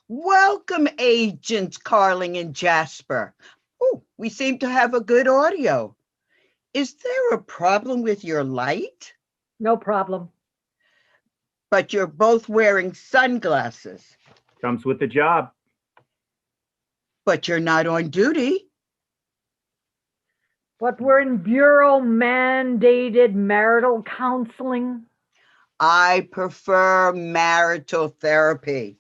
Welcome, Agents Carling and Jasper. Oh, we seem to have a good audio. Is there a problem with your light? No problem. But you're both wearing sunglasses. Comes with the job. But you're not on duty. But we're in bureau mandated marital counseling. I prefer marital therapy.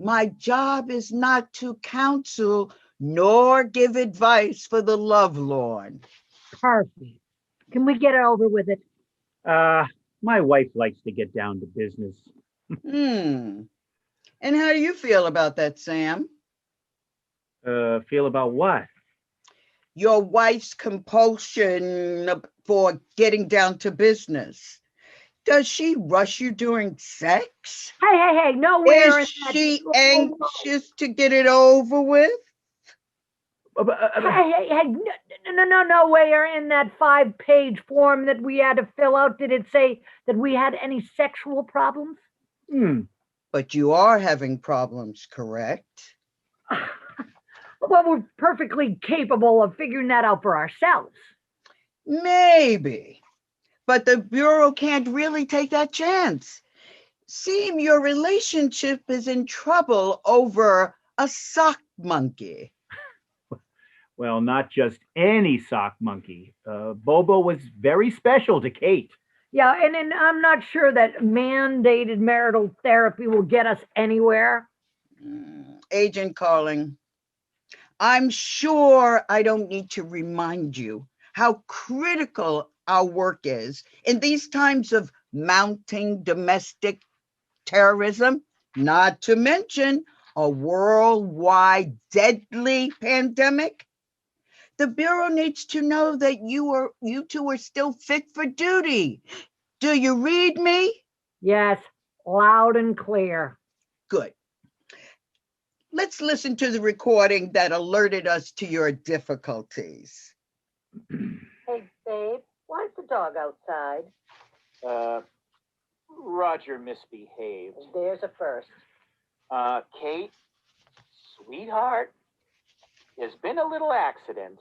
My job is not to counsel nor give advice for the lovelorn. Perfect. Can we get over with it? My wife likes to get down to business. And how do you feel about that, Sam? Feel about what? Your wife's compulsion for getting down to business. Does she rush you during sex? Hey, nowhere. Is she anxious to get it over with? Hey, nowhere in that 5-page form that we had to fill out did it say that we had any sexual problems? But you are having problems, correct? Well, we're perfectly capable of figuring that out for ourselves. Maybe. But the Bureau can't really take that chance. Seem your relationship is in trouble over a sock monkey. Well, not just any sock monkey. Bobo was very special to Kate. Yeah, and I'm not sure that mandated marital therapy will get us anywhere. Agent Carling, I'm sure I don't need to remind you how critical our work is in these times of mounting domestic terrorism, not to mention a worldwide deadly pandemic. The Bureau needs to know that you two are still fit for duty. Do you read me? Yes, loud and clear. Good. Let's listen to the recording that alerted us to your difficulties. Hey, babe, why's the dog outside? Roger misbehaved. There's a first. Kate, sweetheart, there's been a little accident.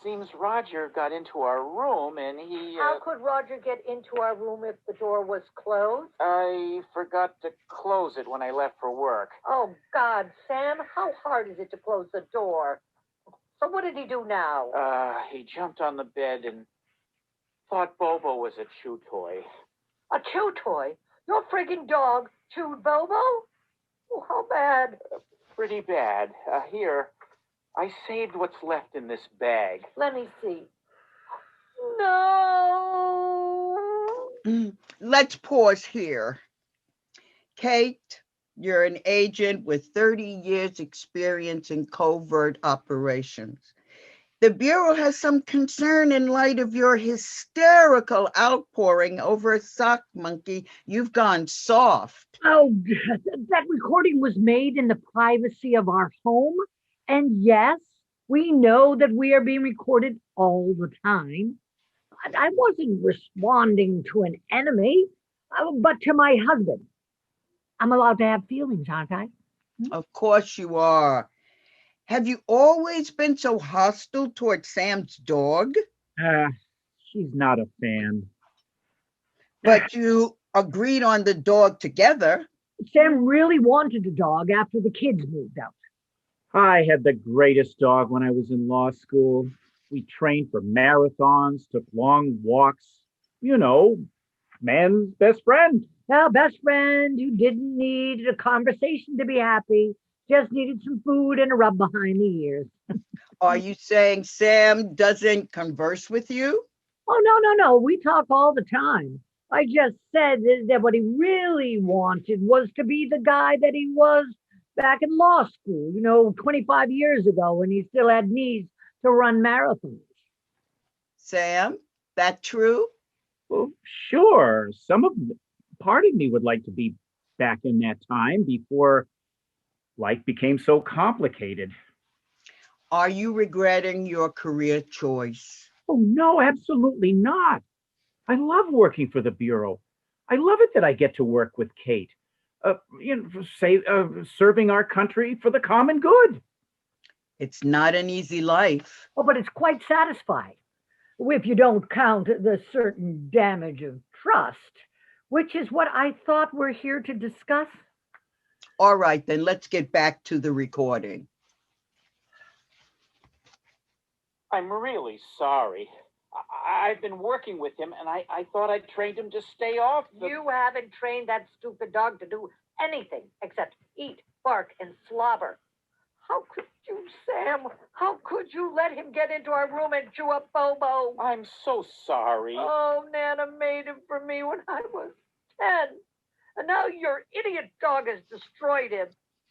Seems Roger got into our room and he... How could Roger get into our room if the door was closed? I forgot to close it when I left for work. Oh, God, Sam, how hard is it to close the door? So what did he do now? He jumped on the bed and thought Bobo was a chew toy. A chew toy? Your friggin' dog chewed Bobo? Oh, how bad? Pretty bad. Here, I saved what's left in this bag. Let me see. No. Let's pause here. Kate, you're an agent with 30 years experience in covert operations. The Bureau has some concern in light of your hysterical outpouring over a sock monkey. You've gone soft. Oh, that recording was made in the privacy of our home. And yes, we know that we are being recorded all the time. I wasn't responding to an enemy, but to my husband. I'm allowed to have feelings, aren't I? Of course you are. Have you always been so hostile toward Sam's dog? She's not a fan. But you agreed on the dog together. Sam really wanted a dog after the kids moved out. I had the greatest dog when I was in law school. We trained for marathons, took long walks. You know, man's best friend. Well, best friend who didn't need a conversation to be happy, just needed some food and a rub behind the ears. Are you saying Sam doesn't converse with you? Oh, no. We talk all the time. I just said that what he really wanted was to be the guy that he was back in law school, 25 years ago when he still had knees to run marathons. Sam, that true? Well, sure. Part of me would like to be back in that time before life became so complicated. Are you regretting your career choice? Oh, no, absolutely not. I love working for the Bureau. I love it that I get to work with Kate. Serving our country for the common good. It's not an easy life. Oh, but it's quite satisfying. If you don't count the certain damage of trust, which is what I thought we're here to discuss. All right, then let's get back to the recording. I'm really sorry. I've been working with him, and I thought I'd trained him to stay off the... You haven't trained that stupid dog to do anything except eat, bark, and slobber. How could you, Sam? How could you let him get into our room and chew up Bobo? I'm so sorry. Oh, Nana made him for me when I was 10. And now your idiot dog has destroyed him.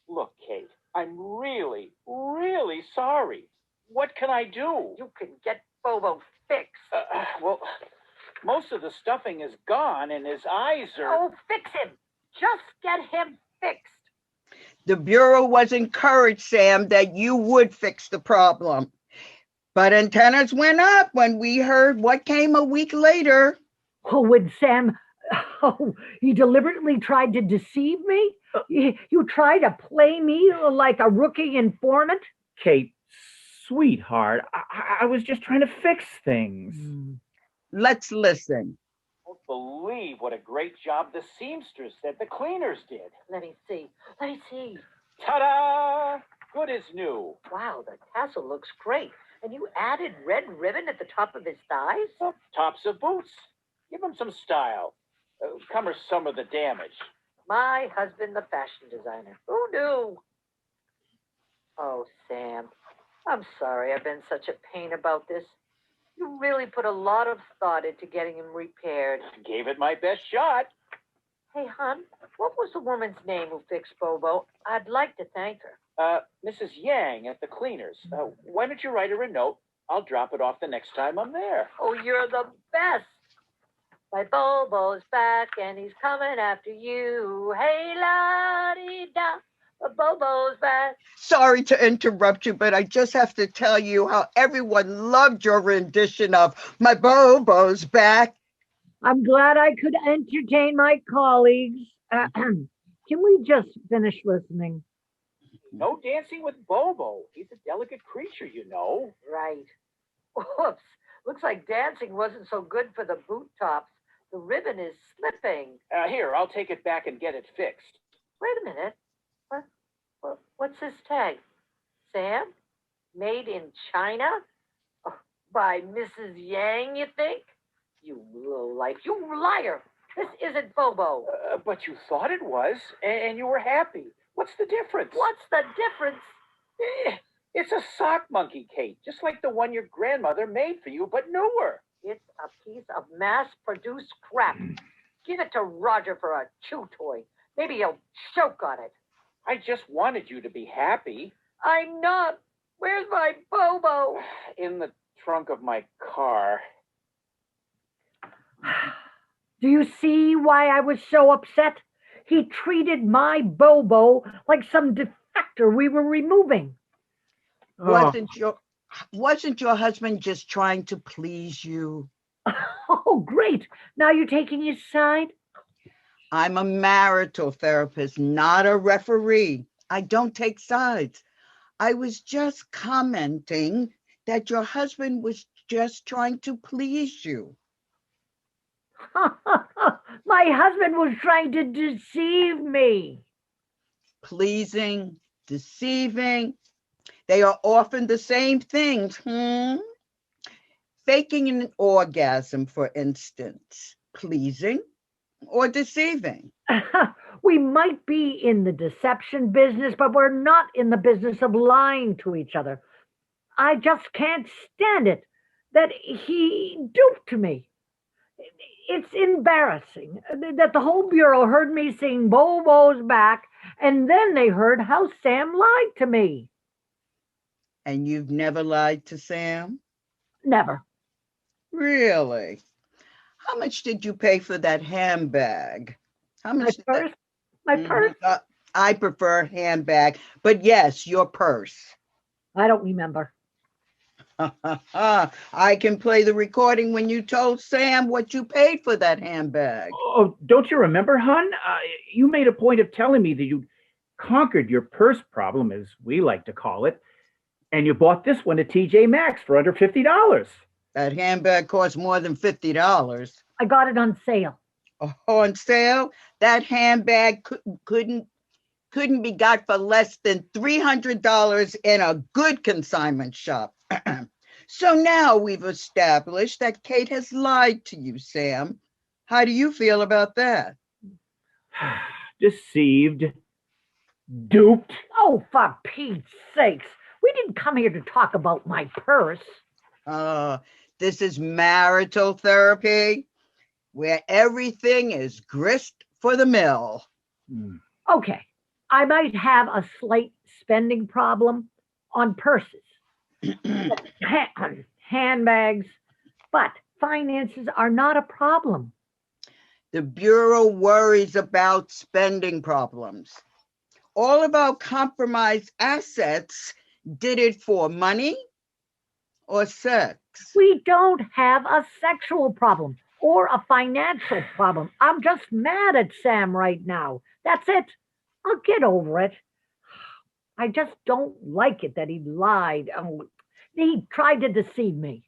Look, Kate, I'm really, really sorry. What can I do? You can get Bobo fixed. Well, most of the stuffing is gone and his eyes are... Oh, fix him. Just get him fixed. The Bureau was encouraged, Sam, that you would fix the problem. But antennas went up when we heard what came a week later. Oh, when Sam, he deliberately tried to deceive me? You tried to play me like a rookie informant? Kate, sweetheart, I was just trying to fix things. Let's listen. I don't believe what a great job the seamstress said the cleaners did. Let me see. Let me see. Ta-da! Good as new. Wow, the tassel looks great. And you added red ribbon at the top of his thighs? Oh, tops of boots. Give him some style. Cover some of the damage. My husband, the fashion designer. Who knew? Oh, Sam, I'm sorry I've been such a pain about this. You really put a lot of thought into getting him repaired. Gave it my best shot. Hey, hon, what was the woman's name who fixed Bobo? I'd like to thank her. Mrs. Yang at the cleaners. Why don't you write her a note? I'll drop it off the next time I'm there. Oh, you're the best. My Bobo's back and he's coming after you. Hey, la-dee-da, Bobo's back. Sorry to interrupt you, but I just have to tell you how everyone loved your rendition of My Bobo's Back. I'm glad I could entertain my colleagues. Can we just finish listening? No dancing with Bobo. He's a delicate creature, you know. Right. Whoops. Looks like dancing wasn't so good for the boot tops. The ribbon is slipping. Here, I'll take it back and get it fixed. Wait a minute. What's this tag? Sam? Made in China? Oh, by Mrs. Yang, you think? You lowlife. You liar. This isn't Bobo. But you thought it was, and you were happy. What's the difference? What's the difference? It's a sock monkey, Kate, just like the one your grandmother made for you, but newer. It's a piece of mass-produced crap. Give it to Roger for a chew toy. Maybe he'll choke on it. I just wanted you to be happy. I'm not. Where's my Bobo? In the trunk of my car. Do you see why I was so upset? He treated my Bobo like some defector we were removing. Wasn't your husband just trying to please you? Oh, great. Now you're taking his side? I'm a marital therapist, not a referee. I don't take sides. I was just commenting that your husband was just trying to please you. My husband was trying to deceive me. Pleasing, deceiving, they are often the same things. Faking an orgasm, for instance, pleasing or deceiving. We might be in the deception business, but we're not in the business of lying to each other. I just can't stand it that he duped me. It's embarrassing that the whole Bureau heard me sing Bobo's Back, and then they heard how Sam lied to me. And you've never lied to Sam? Never. Really? How much did you pay for that handbag? How much? My purse? I prefer handbag, but yes, your purse. I don't remember. I can play the recording when you told Sam what you paid for that handbag. Oh, don't you remember, hon? You made a point of telling me that you conquered your purse problem, as we like to call it, and you bought this one at TJ Maxx for under $50. That handbag cost more than $50. I got it on sale. Oh, on sale? That handbag couldn't be got for less than $300 in a good consignment shop. So now we've established that Kate has lied to you, Sam. How do you feel about that? Deceived. Duped. Oh, for Pete's sakes. We didn't come here to talk about my purse. This is marital therapy, where everything is grist for the mill. Okay, I might have a slight spending problem on purses, handbags, but finances are not a problem. The Bureau worries about spending problems. All of our compromised assets did it for money or sex? We don't have a sexual problem or a financial problem. I'm just mad at Sam right now. That's it. I'll get over it. I just don't like it that he lied. He tried to deceive me.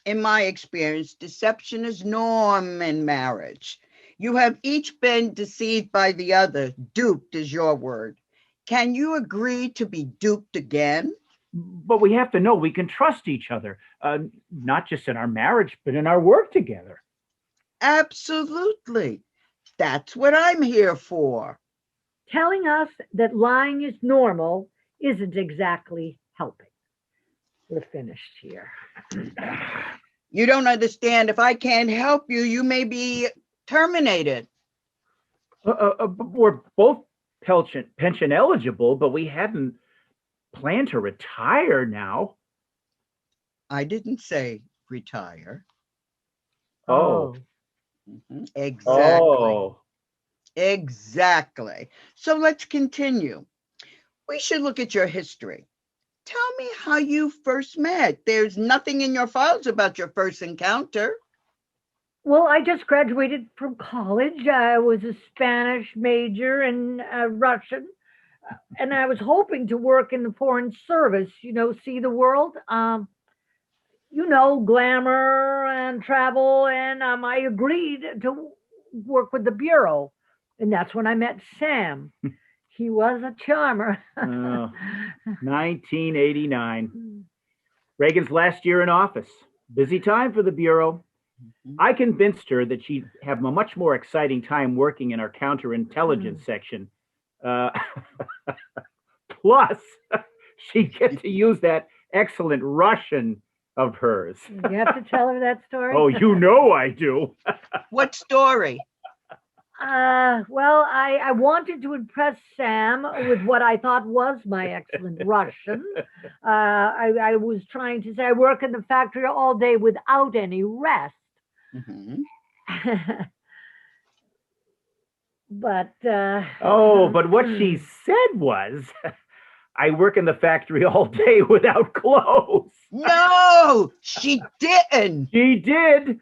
In my experience, deception is norm in marriage. You have each been deceived by the other. Duped is your word. Can you agree to be duped again? But we have to know we can trust each other, not just in our marriage, but in our work together. Absolutely. That's what I'm here for. Telling us that lying is normal isn't exactly helping. We're finished here. You don't understand. If I can't help you, you may be terminated. We're both pension eligible, but we hadn't planned to retire now. I didn't say retire. Oh. Exactly. Oh. Exactly. So let's continue. We should look at your history. Tell me how you first met. There's nothing in your files about your first encounter. Well, I just graduated from college. I was a Spanish major and Russian. And I was hoping to work in the foreign service, see the world. Glamour and travel. And I agreed to work with the Bureau. And that's when I met Sam. He was a charmer. 1989. Reagan's last year in office. Busy time for the Bureau. I convinced her that she'd have a much more exciting time working in our counterintelligence section. Plus, she'd get to use that excellent Russian of hers. You have to tell her that story? Oh, you know I do. What story? Well, I wanted to impress Sam with what I thought was my excellent Russian. I was trying to say I work in the factory all day without any rest. But but what she said was, I work in the factory all day without clothes. No, she didn't. She did.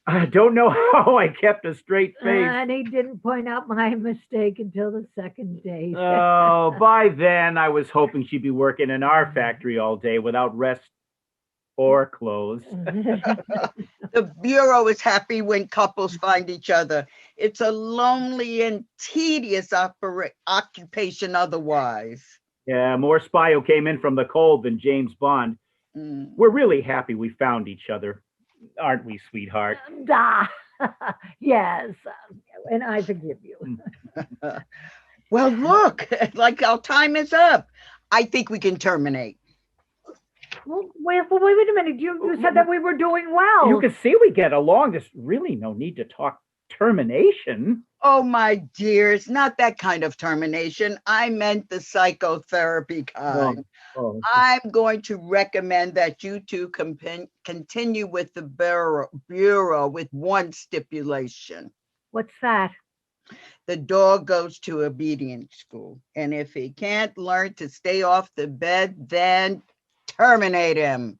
I don't know how I kept a straight face. And he didn't point out my mistake until the second day. Oh, by then I was hoping she'd be working in our factory all day without rest or clothes. The Bureau is happy when couples find each other. It's a lonely and tedious occupation otherwise. Yeah, more spy who came in from the cold than James Bond. We're really happy we found each other. Aren't we, sweetheart? Yes, and I forgive you. Well, look, like our time is up. I think we can terminate. Well, wait a minute. You said that we were doing well. You can see we get along. There's really no need to talk termination. Oh, my dear, it's not that kind of termination. I meant the psychotherapy kind. I'm going to recommend that you two continue with the Bureau with one stipulation. What's that? The dog goes to obedience school. And if he can't learn to stay off the bed, then terminate him.